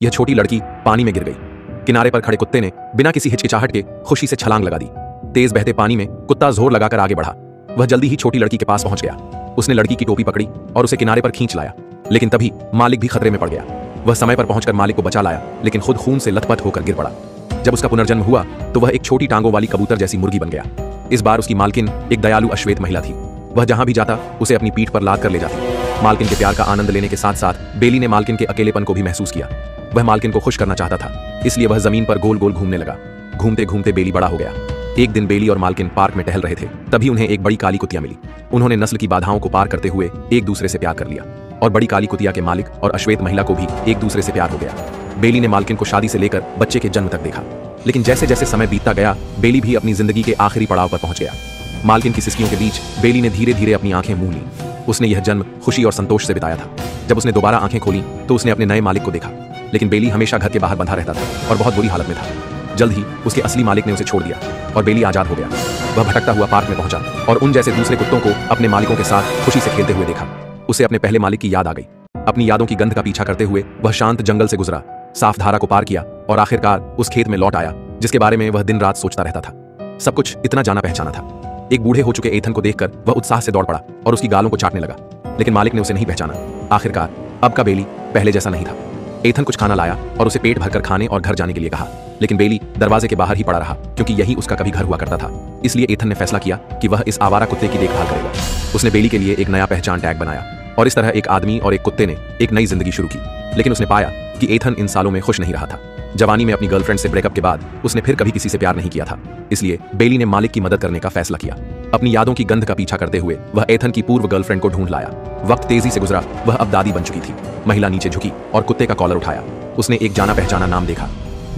यह छोटी लड़की पानी में गिर गई। किनारे पर खड़े कुत्ते ने बिना किसी हिचकिचाहट के खुशी से छलांग लगा दी। तेज बहते पानी में कुत्ता जोर लगाकर आगे बढ़ा। वह जल्दी ही छोटी लड़की के पास पहुंच गया। उसने लड़की की टोपी पकड़ी और उसे किनारे पर खींच लाया, लेकिन तभी मालिक भी खतरे में पड़ गया। वह समय पर पहुंचकर मालिक को बचा लाया, लेकिन खुद खून से लथपथ होकर गिर पड़ा। जब उसका पुनर्जन्म हुआ तो वह एक छोटी टांगों वाली कबूतर जैसी मुर्गी बन गया। इस बार उसकी मालकिन एक दयालु अश्वेत महिला थी। वह जहां भी जाता उसे अपनी पीठ पर लाद कर ले जाती। मालकिन के प्यार का आनंद लेने के साथ साथ बेली ने मालकिन के अकेलेपन को भी महसूस किया। वह मालकिन को खुश करना चाहता था, इसलिए वह जमीन पर गोल गोल घूमने लगा। घूमते घूमते बेली बड़ा हो गया। एक दिन बेली और मालकिन पार्क में टहल रहे थे, तभी उन्हें एक बड़ी काली कुतिया मिली। उन्होंने नस्ल की बाधाओं को पार करते हुए एक दूसरे से प्यार कर लिया और बड़ी काली कुतिया के मालिक और अश्वेत महिला को भी एक दूसरे से प्यार हो गया। बेली ने मालकिन को शादी से लेकर बच्चे के जन्म तक देखा, लेकिन जैसे जैसे समय बीतता गया बेली भी अपनी जिंदगी के आखिरी पड़ाव पर पहुंच गया। मालकिन की सिसकियों के बीच बेली ने धीरे धीरे अपनी आंखें मूंद ली। उसने यह जन्म खुशी और संतोष से बिताया था। जब उसने दोबारा आंखें खोली तो उसने अपने नए मालिक को देखा, लेकिन बेली हमेशा घर के बाहर बंधा रहता था और बहुत बुरी हालत में था। जल्द ही उसके असली मालिक ने उसे छोड़ दिया और बेली आजाद हो गया। वह भटकता हुआ पार्क में पहुंचा और उन जैसे दूसरे कुत्तों को अपने मालिकों के साथ खुशी से खेलते हुए देखा। उसे अपने पहले मालिक की याद आ गई। अपनी यादों की गंध का पीछा करते हुए वह शांत जंगल से गुजरा, साफ धारा को पार किया और आखिरकार उस खेत में लौट आया जिसके बारे में वह दिन रात सोचता रहता था। सब कुछ इतना जाना पहचाना था। एक बूढ़े हो चुके एथन को देखकर वह उत्साह से दौड़ पड़ा और उसकी गालों को चाटने लगा, लेकिन मालिक ने उसे नहीं पहचाना। आखिरकार अब का बेली पहले जैसा नहीं था। एथन कुछ खाना लाया और उसे पेट भरकर खाने और घर जाने के लिए कहा, लेकिन बेली दरवाजे के बाहर ही पड़ा रहा, क्योंकि यही उसका कभी घर हुआ करता था। इसलिए एथन ने फैसला किया कि वह इस आवारा कुत्ते की देखभाल करेगा। उसने बेली के लिए एक नया पहचान टैग बनाया और इस तरह एक आदमी और एक कुत्ते ने एक नई जिंदगी शुरू की। लेकिन उसने पाया कि एथन इन सालों में खुश नहीं रहा था। जवानी में अपनी गर्लफ्रेंड से ब्रेकअप के बाद उसने फिर कभी किसी से प्यार नहीं किया था। इसलिए बेली ने मालिक की मदद करने का फैसला किया। अपनी यादों की गंध का पीछा करते हुए वह एथन की पूर्व गर्लफ्रेंड को ढूंढ लाया। वक्त तेजी से गुजरा। वह अब दादी बन चुकी थी। महिला नीचे झुकी और कुत्ते का कॉलर उठाया। उसने एक जाना पहचाना नाम देखा।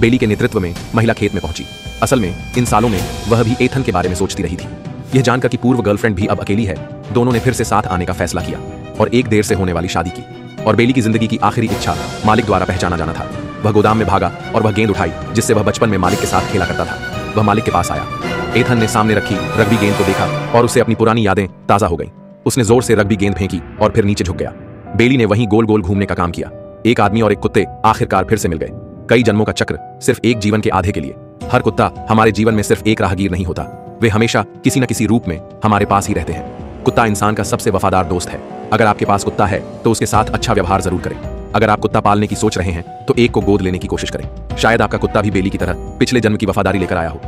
बेली के नेतृत्व में महिला खेत में पहुंची। असल में इन सालों में वह भी एथन के बारे में सोचती रही थी। यह जानकर कि पूर्व गर्लफ्रेंड भी अब अकेली है, दोनों ने फिर से साथ आने का फैसला किया और एक देर से होने वाली शादी की। और बेली की जिंदगी की आखिरी इच्छा मालिक द्वारा पहचाना जाना था। वह गोदाम में भागा और वह गेंद उठाई जिससे वह बचपन में मालिक के साथ खेला करता था। वह मालिक के पास आया। एथन ने सामने रखी रग्बी गेंद को देखा और उससे अपनी पुरानी यादें ताजा हो गईं। उसने जोर से रग्बी गेंद फेंकी और फिर नीचे झुक गया। बेली ने वहीं गोल गोल घूमने का काम किया। एक आदमी और एक कुत्ते आखिरकार फिर से मिल गए। कई जन्मों का चक्र सिर्फ एक जीवन के आधे के लिए। हर कुत्ता हमारे जीवन में सिर्फ एक राहगीर नहीं होता, वे हमेशा किसी न किसी रूप में हमारे पास ही रहते हैं। कुत्ता इंसान का सबसे वफादार दोस्त है। अगर आपके पास कुत्ता है तो उसके साथ अच्छा व्यवहार जरूर करें। अगर आप कुत्ता पालने की सोच रहे हैं तो एक को गोद लेने की कोशिश करें। शायद आपका कुत्ता भी बेली की तरह पिछले जन्म की वफादारी लेकर आया हो।